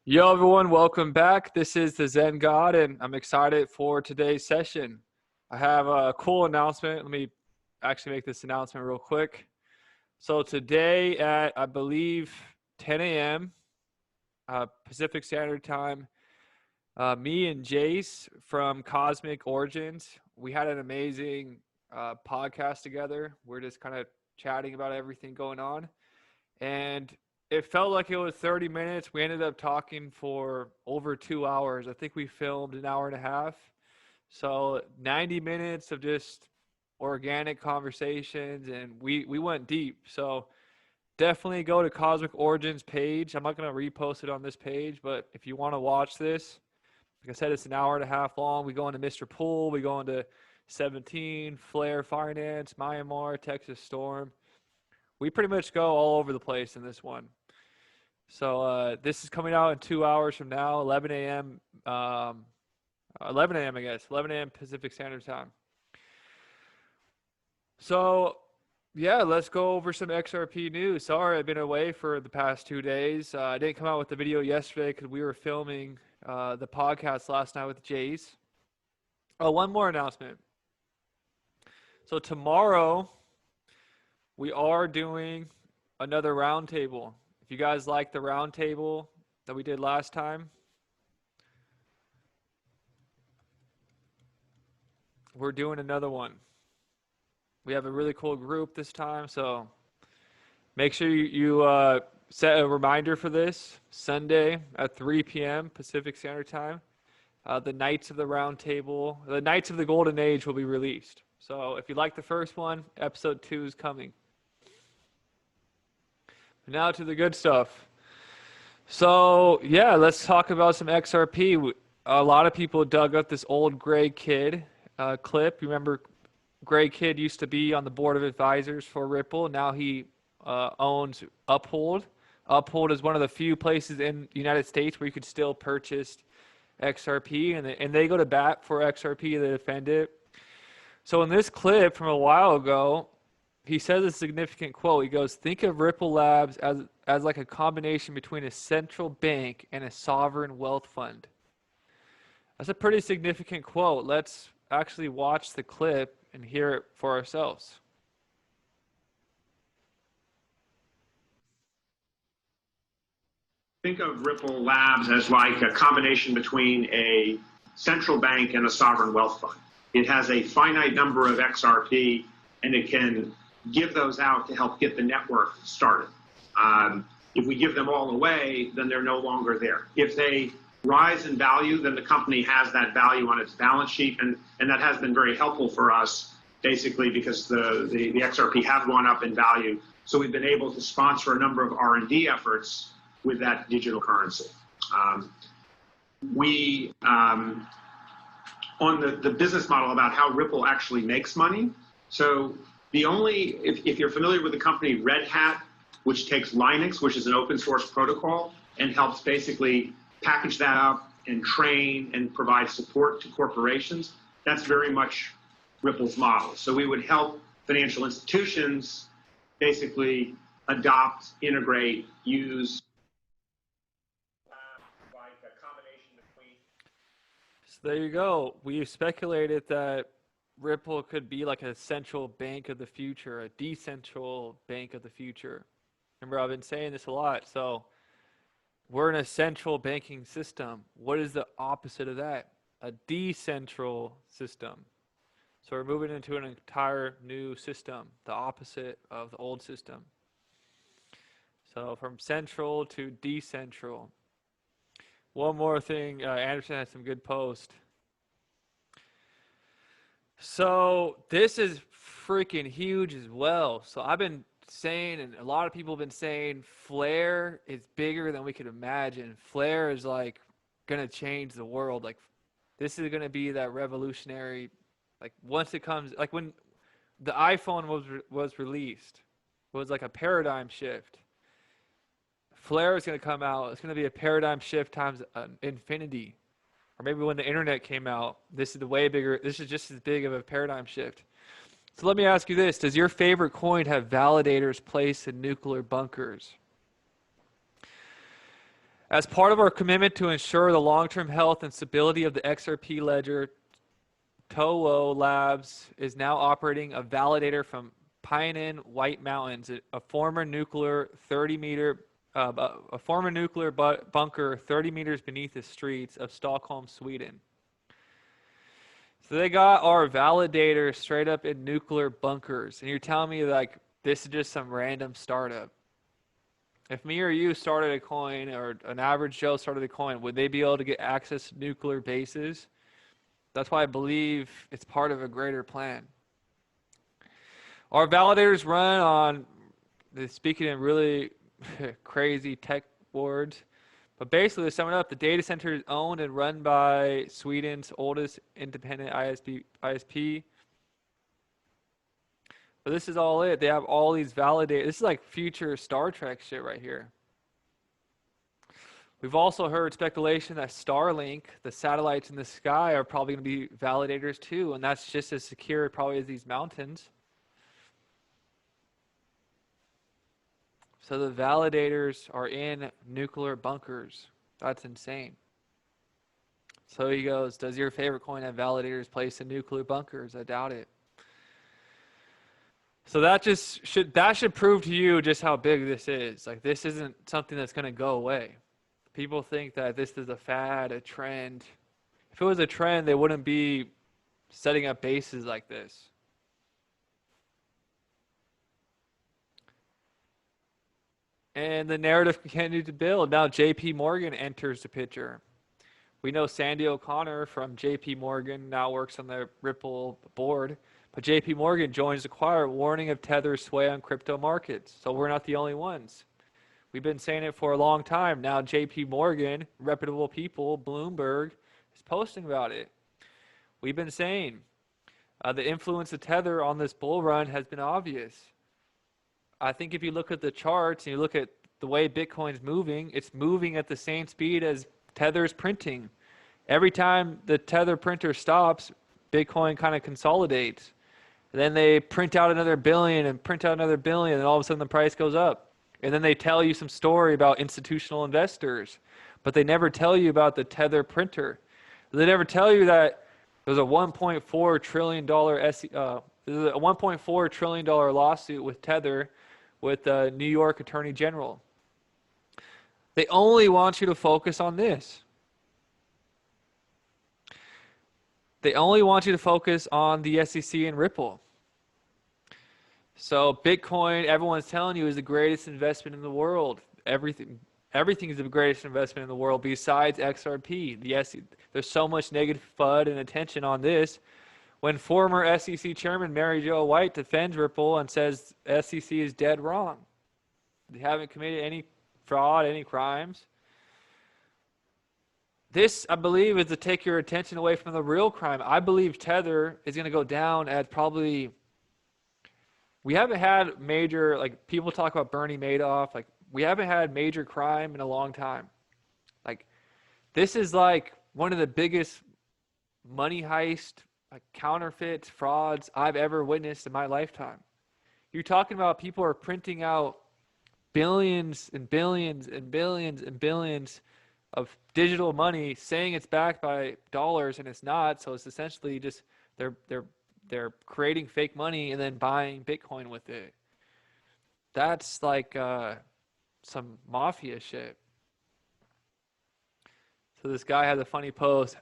Yo, everyone, welcome back. This is the Zen God, and I'm excited for today's session. I have a cool announcement. Let me actually make this announcement real quick. So, today at, I believe, 10 a.m. Pacific Standard Time, me and Jace from Cosmic Origins, we had an amazing podcast together. We're just kind of chatting about everything going on. And it felt like it was 30 minutes. We ended up talking for over 2 hours. I think we filmed an hour and a half. So 90 minutes of just organic conversations, and we went deep. So definitely go to Cosmic Origins page. I'm not going to repost it on this page, but if you want to watch this, like I said, it's an hour and a half long. We go into Mr. Pool. We go into 17, Flare Finance, Myanmar, Texas Storm. We pretty much go all over the place in this one. So this is coming out in 2 hours from now, 11 a.m. 11 a.m. I guess, 11 a.m. Pacific Standard Time. So yeah, let's go over some XRP news. Sorry, I've been away for the past 2 days. I didn't come out with the video yesterday because we were filming the podcast last night with Jace. Oh, one more announcement. So tomorrow we are doing another roundtable. If you guys like the roundtable that we did last time, we're doing another one. We have a really cool group this time, so make sure you set a reminder for this Sunday at 3 p.m. Pacific Standard Time. The Knights of the Roundtable, the Knights of the Golden Age will be released. So if you like the first one, episode 2 is coming. Now to the good stuff. So yeah, let's talk about some XRP. A lot of people dug up this old Gray Kid clip. You remember Gray Kid used to be on the board of advisors for Ripple. Now he owns Uphold. Uphold is one of the few places in the United States where you could still purchase XRP, and they go to bat for XRP to defend it. So in this clip from a while ago, he says a significant quote. He goes, "Think of Ripple Labs as like a combination between a central bank and a sovereign wealth fund." That's a pretty significant quote. Let's actually watch the clip and hear it for ourselves. Think of Ripple Labs as like a combination between a central bank and a sovereign wealth fund. It has a finite number of XRP, and it can give those out to help get the network started. If we give them all away, then they're no longer there. If they rise in value, then the company has that value on its balance sheet, and that has been very helpful for us, basically because the XRP have gone up in value. So we've been able to sponsor a number of R&D efforts with that digital currency. On the business model about how Ripple actually makes money, so if you're familiar with the company Red Hat, which takes Linux, which is an open source protocol, and helps basically package that up and train and provide support to corporations, that's very much Ripple's model. So we would help financial institutions basically adopt, integrate, use like a combination between. So there you go. We speculated that Ripple could be like a central bank of the future, a decentral bank of the future. Remember, I've been saying this a lot. So we're in a central banking system. What is the opposite of that? A decentral system. So we're moving into an entire new system, the opposite of the old system. So from central to decentral. One more thing, Anderson had some good posts. So this is freaking huge as well. So I've been saying, and a lot of people have been saying, Flare is bigger than we could imagine. Flare is like gonna change the world. Like this is gonna be that revolutionary. Like once it comes, like when the iPhone was released, it was like a paradigm shift. Flare is gonna come out. It's gonna be a paradigm shift times infinity. Or maybe when the internet came out, this is the way bigger. This is just as big of a paradigm shift. So let me ask you this. Does your favorite coin have validators placed in nuclear bunkers? As part of our commitment to ensure the long-term health and stability of the XRP ledger, Toho Labs is now operating a validator from Pinyin White Mountains, a former nuclear bunker 30 meters beneath the streets of Stockholm, Sweden. So they got our validator straight up in nuclear bunkers, and you're telling me like this is just some random startup? If me or you started a coin, or an average Joe started a coin, would they be able to get access to nuclear bases? That's why I believe it's part of a greater plan. Our validators run on, speaking in really crazy tech words, but basically to sum it up, the data center is owned and run by Sweden's oldest independent ISP. But this is all it. They have all these validators. This is like future Star Trek shit right here. We've also heard speculation that Starlink, the satellites in the sky, are probably going to be validators too, and that's just as secure probably as these mountains. So the validators are in nuclear bunkers. That's insane. So he goes, does your favorite coin have validators placed in nuclear bunkers? I doubt it. So that should prove to you just how big this is. Like, this isn't something that's going to go away. People think that this is a fad, a trend. If it was a trend, they wouldn't be setting up bases like this. And the narrative continued to build. Now JP Morgan enters the picture. We know Sandy O'Connor from JP Morgan now works on the Ripple board. But JP Morgan joins the choir, warning of Tether's sway on crypto markets. So we're not the only ones. We've been saying it for a long time. Now JP Morgan, reputable people, Bloomberg, is posting about it. We've been saying the influence of Tether on this bull run has been obvious. I think if you look at the charts and you look at the way Bitcoin's moving, it's moving at the same speed as Tether's printing. Every time the Tether printer stops, Bitcoin kind of consolidates. Then they print out another billion and print out another billion, and all of a sudden the price goes up. And then they tell you some story about institutional investors, but they never tell you about the Tether printer. They never tell you that there's a $1.4 trillion $1.4 trillion lawsuit with Tether with the New York Attorney General. They only want you to focus on this. They only want you to focus on the SEC and Ripple. So Bitcoin, everyone's telling you, is the greatest investment in the world. Everything is the greatest investment in the world besides XRP. There's so much negative FUD and attention on this. When former SEC Chairman Mary Jo White defends Ripple and says SEC is dead wrong. They haven't committed any fraud, any crimes. This, I believe, is to take your attention away from the real crime. I believe Tether is going to go down at probably... We haven't had major, like, people talk about Bernie Madoff. Like, we haven't had major crime in a long time. Like, this is like one of the biggest money heist, like, counterfeits, frauds I've ever witnessed in my lifetime. You're talking about people are printing out billions and billions and billions and billions of digital money, saying it's backed by dollars, and it's not. So it's essentially just they're creating fake money and then buying Bitcoin with it. That's like some mafia shit. So this guy had a funny post.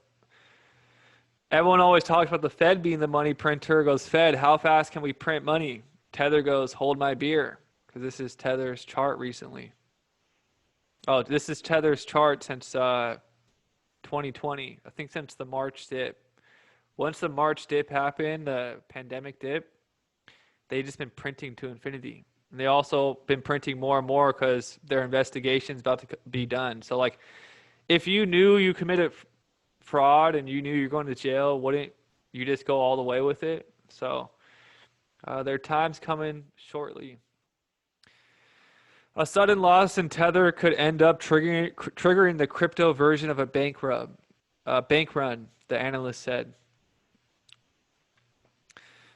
Everyone always talks about the Fed being the money printer. Goes, Fed, how fast can we print money? Tether goes, hold my beer. Because this is Tether's chart recently. Oh, this is Tether's chart since 2020. I think since the March dip. Once the March dip happened, the pandemic dip, they just been printing to infinity. And they also been printing more and more because their investigation's about to be done. So, like, if you knew you committed fraud and you knew you're going to jail, wouldn't you just go all the way with it? So, their time's coming shortly. A sudden loss in Tether could end up triggering the crypto version of a bank run, the analyst said.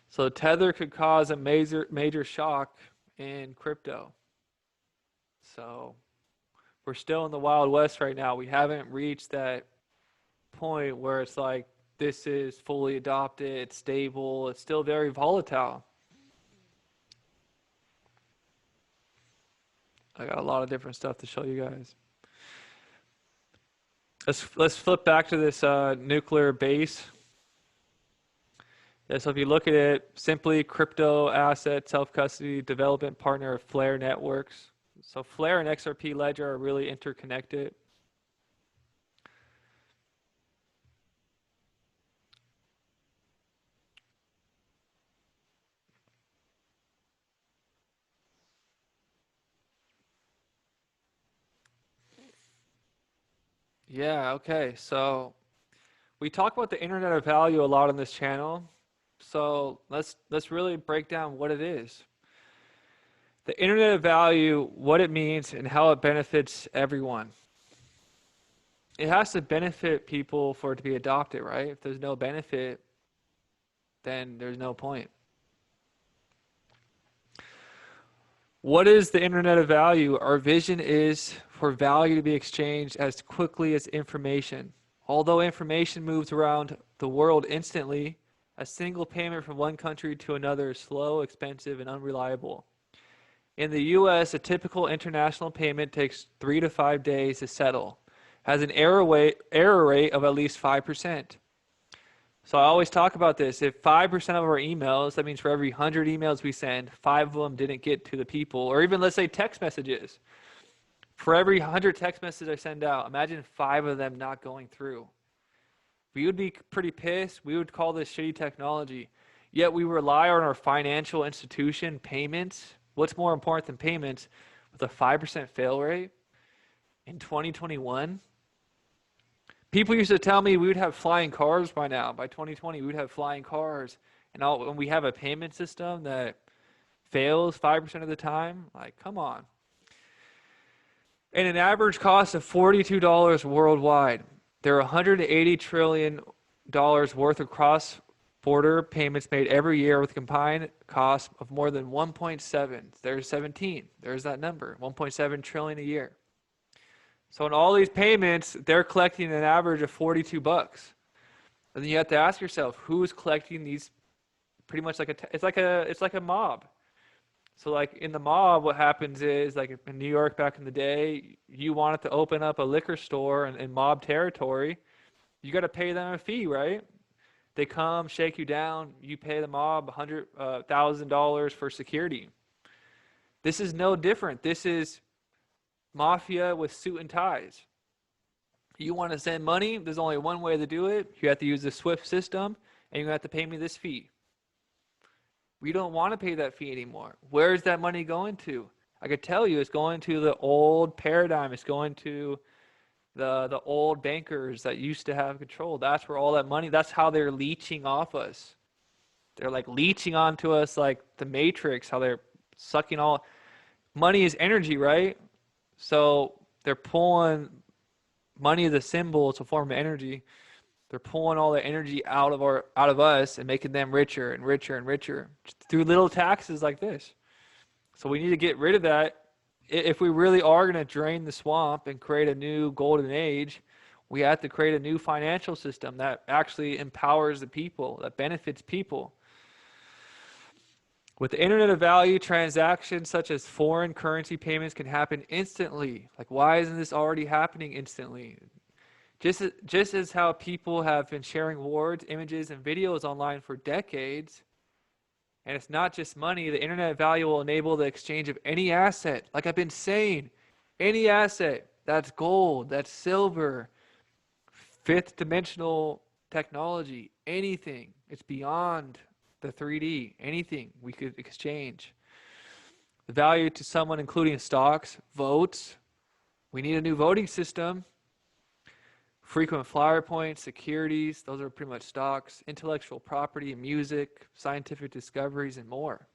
So Tether could cause a major shock in crypto. So We're still in the Wild West right now. We haven't reached that point where it's like, this is fully adopted, it's stable, it's still very volatile. I got a lot of different stuff to show you guys. Let's flip back to this nuclear base. Yeah, so if you look at it, simply crypto asset self-custody development partner of Flare networks. So Flare and XRP Ledger are really interconnected. Yeah, okay. So we talk about the Internet of Value a lot on this channel. So let's really break down what it is. The Internet of Value, what it means, and how it benefits everyone. It has to benefit people for it to be adopted, right? If there's no benefit, then there's no point. What is the Internet of Value? Our vision is for value to be exchanged as quickly as information. Although information moves around the world instantly, a single payment from one country to another is slow, expensive, and unreliable. In the US, a typical international payment takes 3 to 5 days to settle, has an error rate of at least 5%. So I always talk about this. If 5% of our emails, that means for every 100 emails we send, 5 of them didn't get to the people. Or even let's say text messages. For every 100 text messages I send out, imagine 5 of them not going through. We would be pretty pissed. We would call this shitty technology. Yet we rely on our financial institution payments. What's more important than payments? With a 5% fail rate in 2021. People used to tell me we would have flying cars by now. By 2020, we would have flying cars. And when we have a payment system that fails 5% of the time, like, come on. And an average cost of $42 worldwide. There are $180 trillion worth of cross-border payments made every year with a combined cost of more than 1.7. There's 17. There's that number, 1.7 trillion a year. So in all these payments, they're collecting an average of $42. And then you have to ask yourself, who's collecting these? Pretty much like it's like a mob. So like in the mob, what happens is, like in New York back in the day, you wanted to open up a liquor store in mob territory, you got to pay them a fee, right? They come, shake you down, you pay the mob $100,000 for security. This is no different. This is mafia with suit and ties. You want to send money, there's only one way to do it. You have to use the SWIFT system, and you have to pay me this fee. We don't want to pay that fee anymore. Where is that money going to? I could tell you it's going to the old paradigm. It's going to the old bankers that used to have control. That's where all that money, that's how they're leeching off us. They're like leeching onto us like the Matrix, how they're sucking all. Money is energy, right? So they're pulling money as a symbol. It's a form of energy. They're pulling all the energy out of us and making them richer and richer and richer through little taxes like this. So we need to get rid of that. If we really are going to drain the swamp and create a new golden age, we have to create a new financial system that actually empowers the people, that benefits people. With the Internet of Value, transactions such as foreign currency payments can happen instantly. Like, why isn't this already happening instantly? Just as how people have been sharing words, images, and videos online for decades, and it's not just money, the Internet of Value will enable the exchange of any asset. Like I've been saying, any asset, that's gold, that's silver, fifth dimensional technology, anything. It's beyond the 3D, anything we could exchange. The value to someone, including stocks, votes. We need a new voting system. Frequent flyer points, securities, those are pretty much stocks, intellectual property, music, scientific discoveries, and more.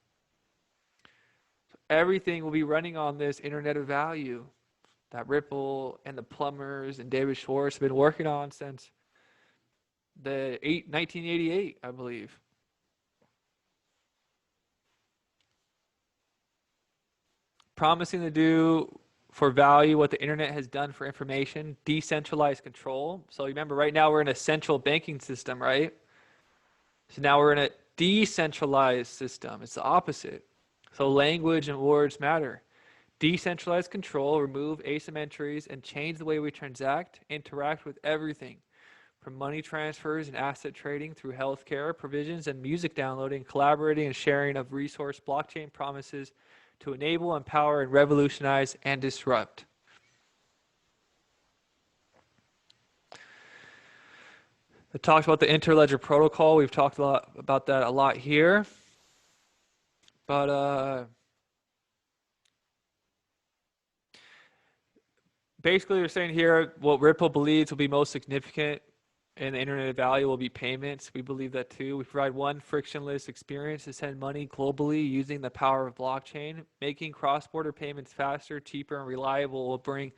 So everything will be running on this Internet of Value that Ripple and the plumbers and David Schwartz have been working on since 1988, I believe. Promising to do for value, what the internet has done for information, decentralized control. So remember, right now we're in a central banking system, right? So now we're in a decentralized system. It's the opposite. So language and words matter. Decentralized control, remove asymmetries, and change the way we transact, interact with everything, from money transfers and asset trading through healthcare provisions and music downloading, collaborating and sharing of resource. Blockchain promises to enable, empower, and revolutionize and disrupt. I talked about the interledger protocol. We've talked a lot about that a lot here. But basically, they're saying here what Ripple believes will be most significant in the internet value will be payments. We believe that too. We provide one frictionless experience to send money globally using the power of blockchain. Making cross-border payments faster, cheaper, and reliable will bring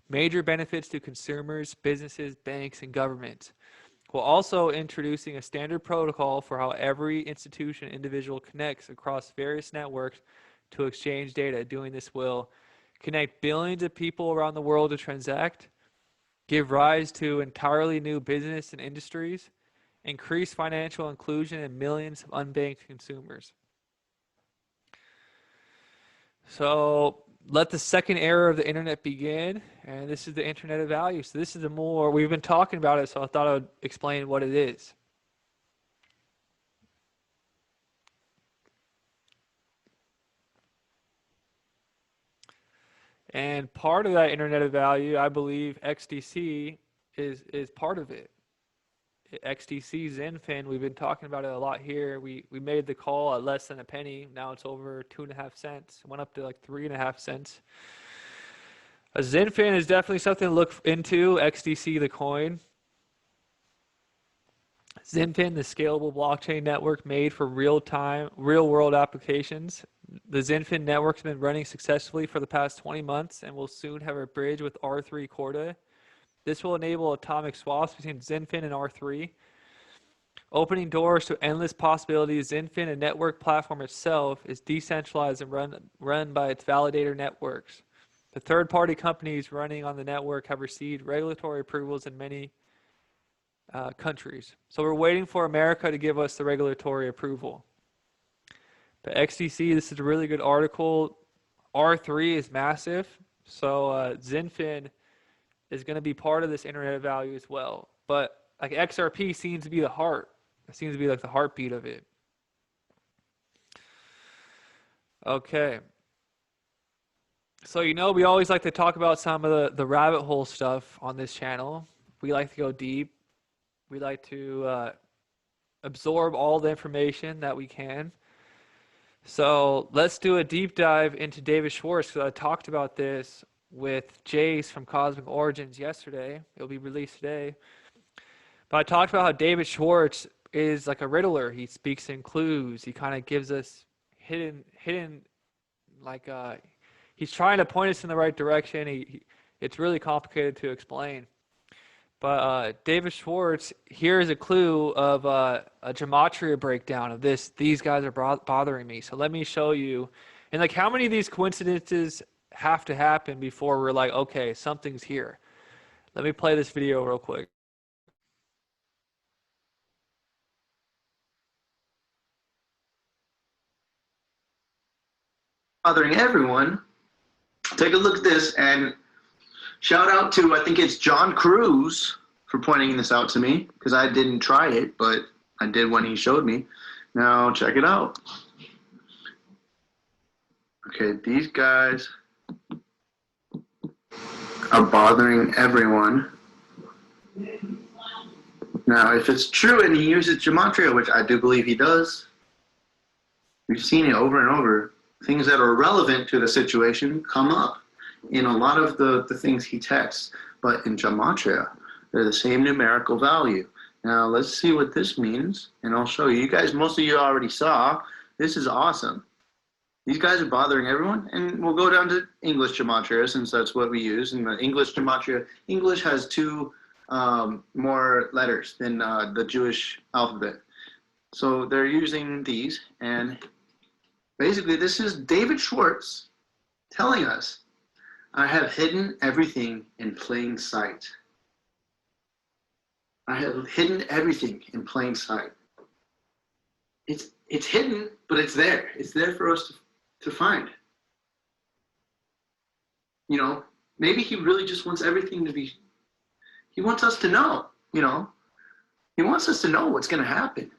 major benefits to consumers, businesses, banks, and governments. We're also introducing a standard protocol for how every institution and individual connects across various networks to exchange data. Doing this will connect billions of people around the world to transact, give rise to entirely new business and industries, increase financial inclusion in millions of unbanked consumers. So let the second era of the internet begin, and this is the internet of value. So this is the more, we've been talking about it, so I thought I would explain what it is. And part of that internet of value, I believe XDC is part of it. XDC, Zenfin, we've been talking about it a lot here. We made the call at less than a penny. Now it's over 2.5 cents. It went up to like 3.5 cents. A Zenfin is definitely something to look into. XDC, the coin. Zenfin, the scalable blockchain network made for real-time, real-world applications. The Zenfin network's been running successfully for the past 20 months and will soon have a bridge with R3 Corda. This will enable atomic swaps between Zenfin and R3, opening doors to endless possibilities. Zenfin, a network platform itself, is decentralized and run by its validator networks. The third-party companies running on the network have received regulatory approvals in many countries. So we're waiting for America to give us the regulatory approval. But XDC, this is a really good article. R3 is massive. So Zenfin is going to be part of this internet of value as well. But like XRP seems to be the heart. It seems to be like the heartbeat of it. Okay. So, you know, we always like to talk about some of the rabbit hole stuff on this channel. We like to go deep. We like to absorb all the information that we can. So let's do a deep dive into David Schwartz, because I talked about this with Jace from Cosmic Origins yesterday. It'll be released today. But I talked about how David Schwartz is like a riddler. He speaks in clues. He kind of gives us hidden like he's trying to point us in the right direction. It's really complicated to explain. But David Schwartz, here is a clue of a gematria breakdown of this. These guys are bothering me. So let me show you. And like, how many of these coincidences have to happen before we're like, okay, something's here? Let me play this video real quick. Bothering everyone. Take a look at this, and shout out to, I think it's John Cruz, for pointing this out to me, because I didn't try it, but I did when he showed me. Now check it out. Okay, these guys are bothering everyone. Now, if it's true and he uses gematria, which I do believe he does, we've seen it over and over, things that are relevant to the situation come up in a lot of the things he texts. But in gematria, they're the same numerical value. Now, let's see what this means, and I'll show you. You guys, most of you already saw. This is awesome. These guys are bothering everyone, and we'll go down to English gematria, since that's what we use. In the English gematria, English has two more letters than the Jewish alphabet. So they're using these, and basically this is David Schwartz telling us, I have hidden everything in plain sight. I have hidden everything in plain sight. It's hidden, but it's there. It's there for us to find. You know, maybe he really just wants everything to be, he wants us to know, you know. He wants us to know what's going to happen.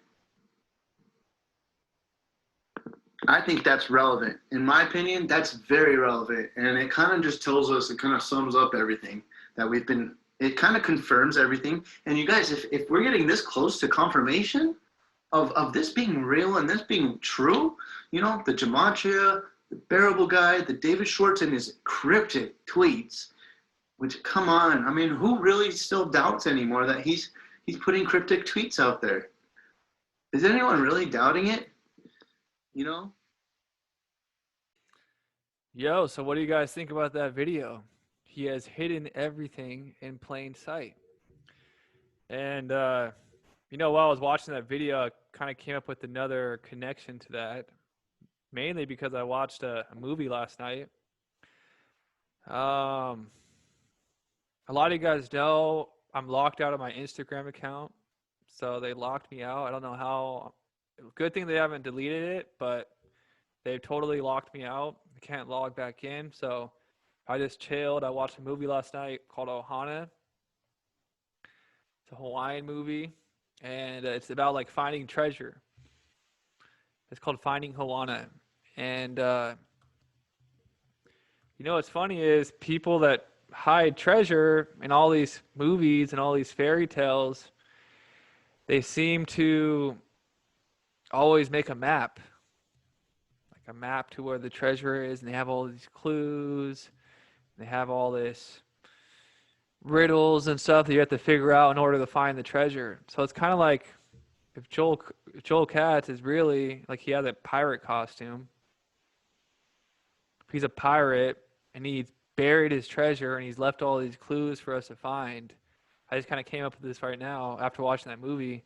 I think that's relevant. In my opinion, that's very relevant. And it kind of just tells us, it kind of sums up everything that we've been, it kind of confirms everything. And you guys, if we're getting this close to confirmation of this being real and this being true, you know, the gematria, the bearable guy, the David Schwartz and his cryptic tweets, which, come on, I mean, who really still doubts anymore that he's putting cryptic tweets out there? Is anyone really doubting it? You know? Yo, so what do you guys think about that video? He has hidden everything in plain sight. And, you know, while I was watching that video, I kind of came up with another connection to that, mainly because I watched a movie last night. A lot of you guys know I'm locked out of my Instagram account, so they locked me out. I don't know how. Good thing they haven't deleted it, but they've totally locked me out. I can't log back in, so I just chilled. I watched a movie last night called Ohana. It's a Hawaiian movie, and it's about like finding treasure. It's called Finding Hawaiian. And you know what's funny is people that hide treasure in all these movies and all these fairy tales, they seem to always make a map. Like a map to where the treasure is, and they have all these clues. They have all this riddles and stuff that you have to figure out in order to find the treasure. So it's kind of like if Joel Katz is really like, he has a pirate costume. If he's a pirate and he's buried his treasure and he's left all these clues for us to find. I just kind of came up with this right now after watching that movie.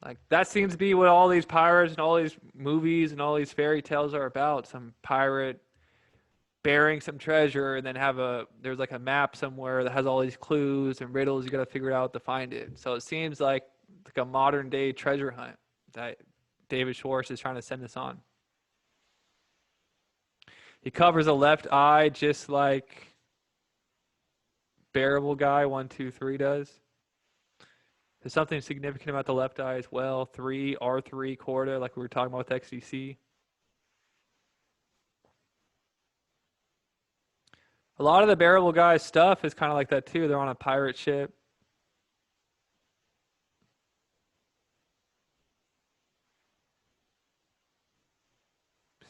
Like, that seems to be what all these pirates and all these movies and all these fairy tales are about. Some pirate burying some treasure, and then there's like a map somewhere that has all these clues and riddles. You got to figure out to find it. So it seems like a modern day treasure hunt that David Schwartz is trying to send us on. He covers a left eye just like Bearable Guy 123 does. There's something significant about the left eye as well. R3 Corda, like we were talking about with XDC. A lot of the Bearable Guy stuff is kind of like that too. They're on a pirate ship.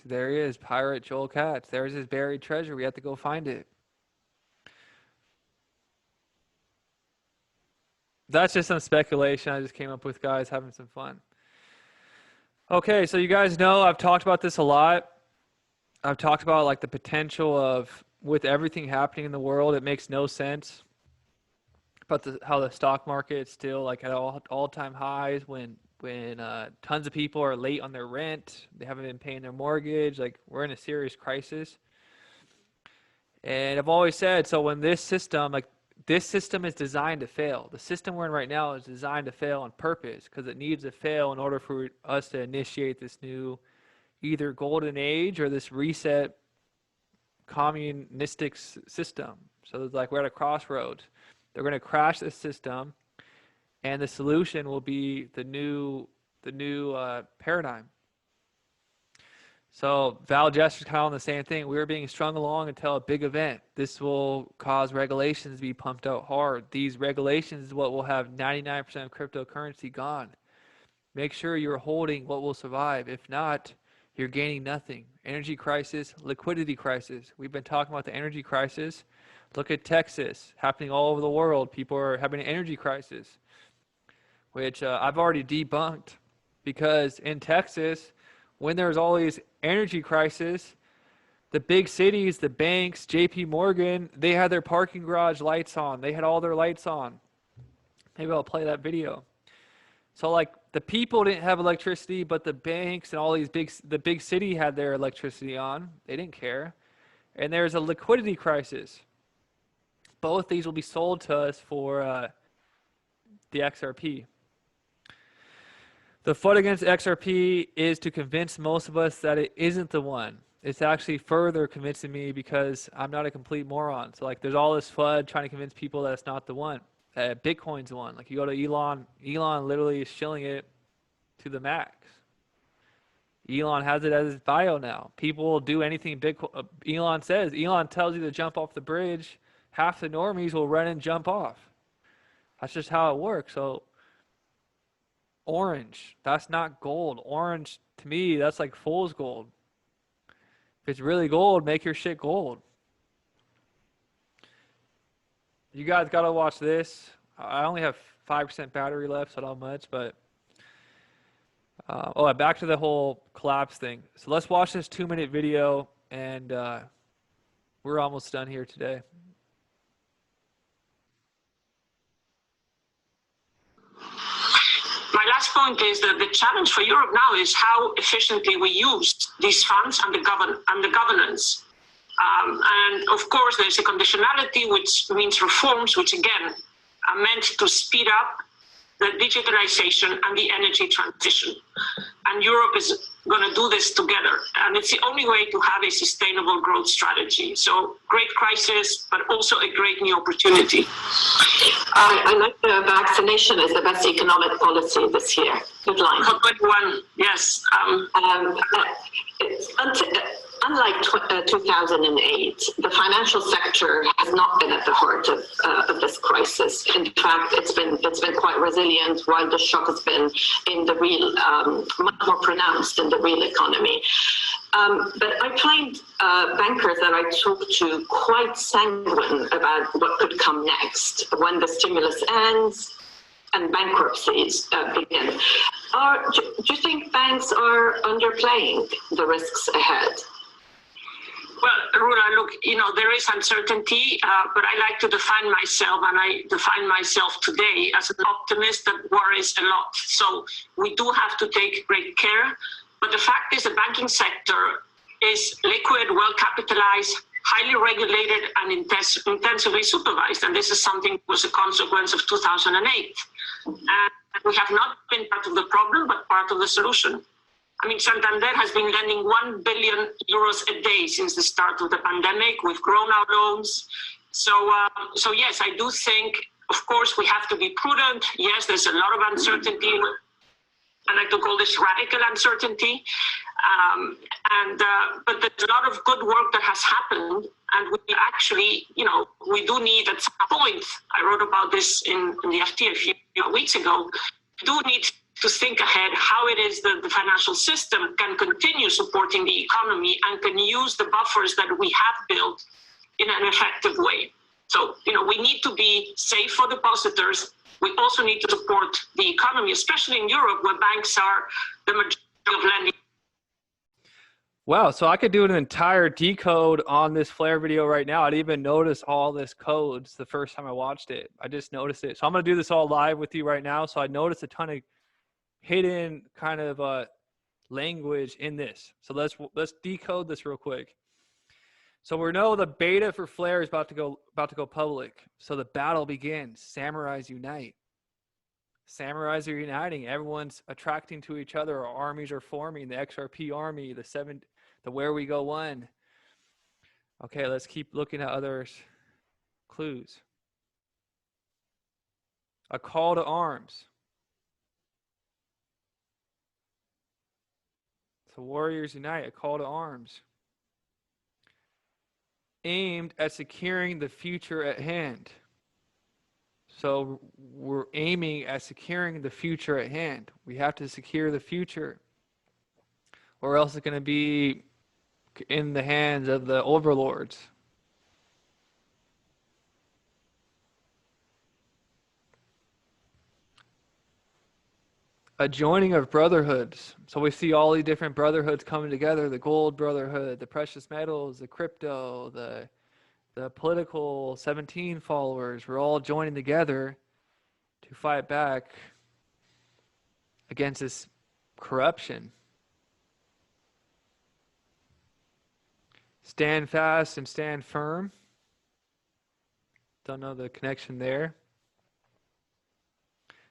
So there he is, Pirate Joel Katz. There's his buried treasure. We have to go find it. That's just some speculation I just came up with, guys, having some fun. Okay, so you guys know I've talked about this a lot. I've talked about like the potential of, with everything happening in the world, it makes no sense. But how the stock market is still like at all-time highs when tons of people are late on their rent, they haven't been paying their mortgage, like we're in a serious crisis. And I've always said, so when this system is designed to fail. The system we're in right now is designed to fail on purpose because it needs to fail in order for us to initiate this new either golden age or this reset communistic system. So it's like we're at a crossroads. They're going to crash this system, and the solution will be the new paradigm. So Val Jester's kind of on the same thing. We were being strung along until a big event. This will cause regulations to be pumped out hard. These regulations is what will have 99% of cryptocurrency gone. Make sure you're holding what will survive. If not, you're gaining nothing. Energy crisis, liquidity crisis. We've been talking about the energy crisis. Look at Texas, happening all over the world. People are having an energy crisis, which I've already debunked, because in Texas, when there's all these energy crises, the big cities, the banks, JP Morgan, they had their parking garage lights on. They had all their lights on. Maybe I'll play that video. So like the people didn't have electricity, but the banks and all these the big city had their electricity on. They didn't care. and there's a liquidity crisis. Both these will be sold to us for the XRP. The fight against XRP is to convince most of us that it isn't the one. It's actually further convincing me because I'm not a complete moron. So like there's all this FUD trying to convince people that it's not the one. That Bitcoin's the one. Like you go to Elon literally is shilling it to the max. Elon has it as his bio now. People will do anything Bitcoin. Elon says. Elon tells you to jump off the bridge. Half the normies will run and jump off. That's just how it works. So orange, that's not gold. Orange, to me, that's like fool's gold. If it's really gold, make your shit gold. You guys got to watch this. I only have 5% battery left, so not much, but back to the whole collapse thing. So let's watch this 2-minute video, and we're almost done here today. My last point is that the challenge for Europe now is how efficiently we use these funds and the governance. And of course, there's a conditionality, which means reforms, which again are meant to speed up the digitalization and the energy transition. And Europe is going to do this together. And it's the only way to have a sustainable growth strategy. So great crisis, but also a great new opportunity. I like the vaccination is the best economic policy this year. Good line. COP21, yes. Unlike 2008, the financial sector has not been at the heart of this crisis. In fact, it's been quite resilient, while the shock has been in the real, much more pronounced in the real economy. But I find bankers that I talk to quite sanguine about what could come next when the stimulus ends and bankruptcies begin. Do you think banks are underplaying the risks ahead? Well, Rula, look, there is uncertainty, but I like to define myself, and I define myself today as an optimist that worries a lot. So we do have to take great care. But the fact is the banking sector is liquid, well-capitalized, highly regulated, and intensively supervised. And this is something that was a consequence of 2008. And we have not been part of the problem, but part of the solution. I mean, Santander has been lending 1 billion euros a day since the start of the pandemic. We've grown our loans. So yes, I do think, of course, we have to be prudent. Yes, there's a lot of uncertainty. I like to call this radical uncertainty. But there's a lot of good work that has happened. And we actually, we do need at some point, I wrote about this in the FT a few weeks ago, we do need to think ahead how it is that the financial system can continue supporting the economy and can use the buffers that we have built in an effective way. So, we need to be safe for depositors. We also need to support the economy, especially in Europe, where banks are the majority of lending. Wow, so I could do an entire decode on this Flare video right now. I didn't even notice all this codes the first time I watched it. I just noticed it. So I'm going to do this all live with you right now. So I noticed a ton of hidden kind of language in this. So let's decode this real quick. So we know the beta for Flare is about to go public. So the battle begins. Samurais unite. Samurais are uniting. Everyone's attracting to each other. Our armies are forming. The XRP army, the Where We Go one. Okay, let's keep looking at other clues. A call to arms. So warriors unite, a call to arms. Aimed at securing the future at hand. So we're aiming at securing the future at hand. We have to secure the future, or else it's going to be in the hands of the overlords. A joining of brotherhoods. So we see all these different brotherhoods coming together, the gold brotherhood, the precious metals, the crypto, the political 17 followers. We're all joining together to fight back against this corruption. Stand fast and stand firm. Don't know the connection there.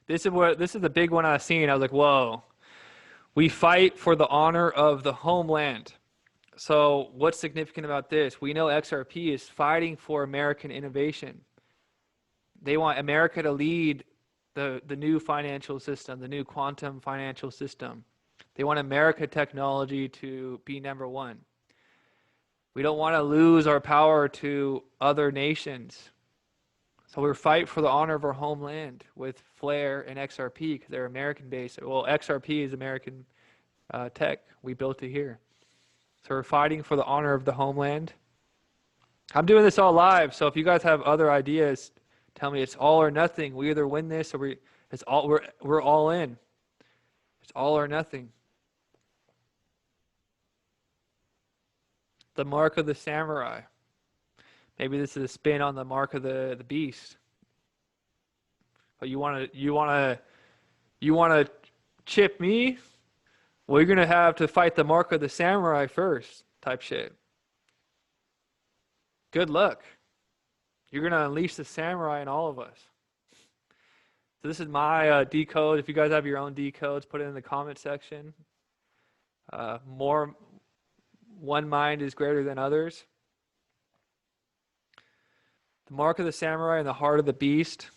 This is the big one I've seen. I was like, whoa. We fight for the honor of the homeland. So what's significant about this? We know XRP is fighting for American innovation. They want America to lead the new financial system, the new quantum financial system. They want America technology to be number one. We don't want to lose our power to other nations. So we fight for the honor of our homeland with Flare and XRP because they're American-based. Well, XRP is American tech. We built it here. So we're fighting for the honor of the homeland. I'm doing this all live, so if you guys have other ideas, tell me. It's all or nothing. We either win this or we're all in. It's all or nothing. The mark of the samurai. Maybe this is a spin on the mark of the beast. But you want to chip me? Well, you're gonna have to fight the mark of the samurai first, type shit. Good luck. You're gonna unleash the samurai in all of us. So this is my decode. If you guys have your own decodes, put it in the comment section. One mind is greater than others. The mark of the samurai and the heart of the beast.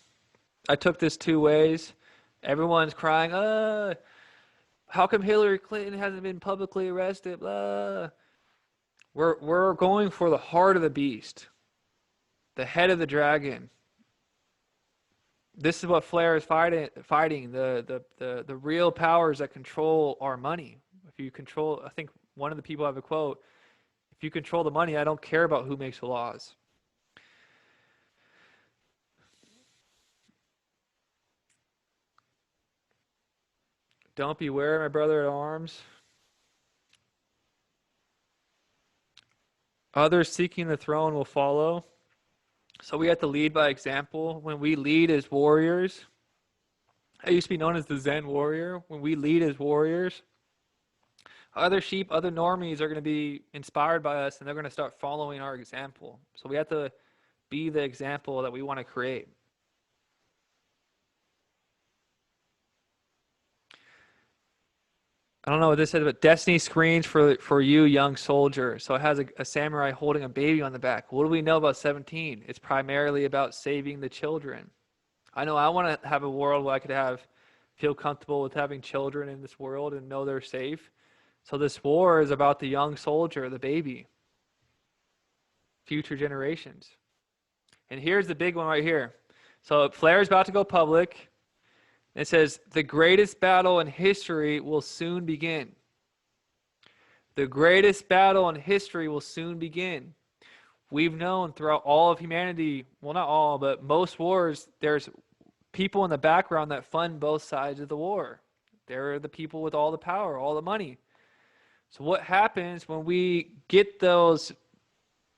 I took this two ways. Everyone's crying, how come Hillary Clinton hasn't been publicly arrested? Blah. We're going for the heart of the beast, the head of the dragon. This is what Flare is fighting the real powers that control our money. If you control, I think one of the people have a quote, if you control the money, I don't care about who makes the laws. Don't beware, my brother at arms. Others seeking the throne will follow. So we have to lead by example. When we lead as warriors, I used to be known as the Zen warrior. When we lead as warriors, other sheep, other normies are going to be inspired by us and they're going to start following our example. So we have to be the example that we want to create. I don't know what this says, but destiny screens for you, young soldier. So it has a samurai holding a baby on the back. What do we know about 17? It's primarily about saving the children. I know I want to have a world where I could feel comfortable with having children in this world and know they're safe. So this war is about the young soldier, the baby, future generations. And here's the big one right here. So Flare is about to go public. It says, the greatest battle in history will soon begin. The greatest battle in history will soon begin. We've known throughout all of humanity, well, not all, but most wars, there's people in the background that fund both sides of the war. They're the people with all the power, all the money. So what happens when we get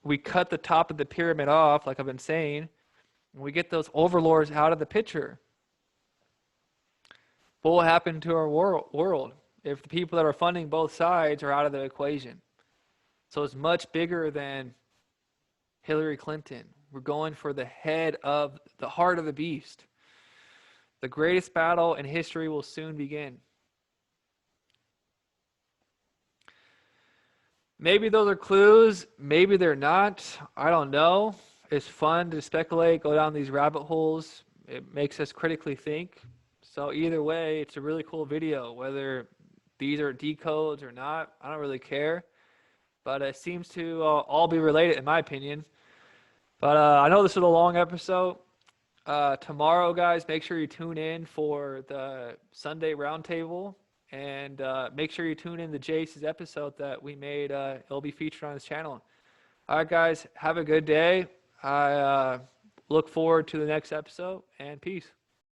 we cut the top of the pyramid off, like I've been saying, and we get those overlords out of the picture? What will happen to our world if the people that are funding both sides are out of the equation? So it's much bigger than Hillary Clinton. We're going for the head of the heart of the beast. The greatest battle in history will soon begin. Maybe those are clues. Maybe they're not. I don't know. It's fun to speculate, go down these rabbit holes. It makes us critically think. So either way, it's a really cool video. Whether these are decodes or not, I don't really care. But it seems to all be related, in my opinion. But I know this is a long episode. Tomorrow, guys, make sure you tune in for the Sunday Roundtable. And make sure you tune in to Jace's episode that we made. It'll be featured on his channel. All right, guys, have a good day. I look forward to the next episode, and peace.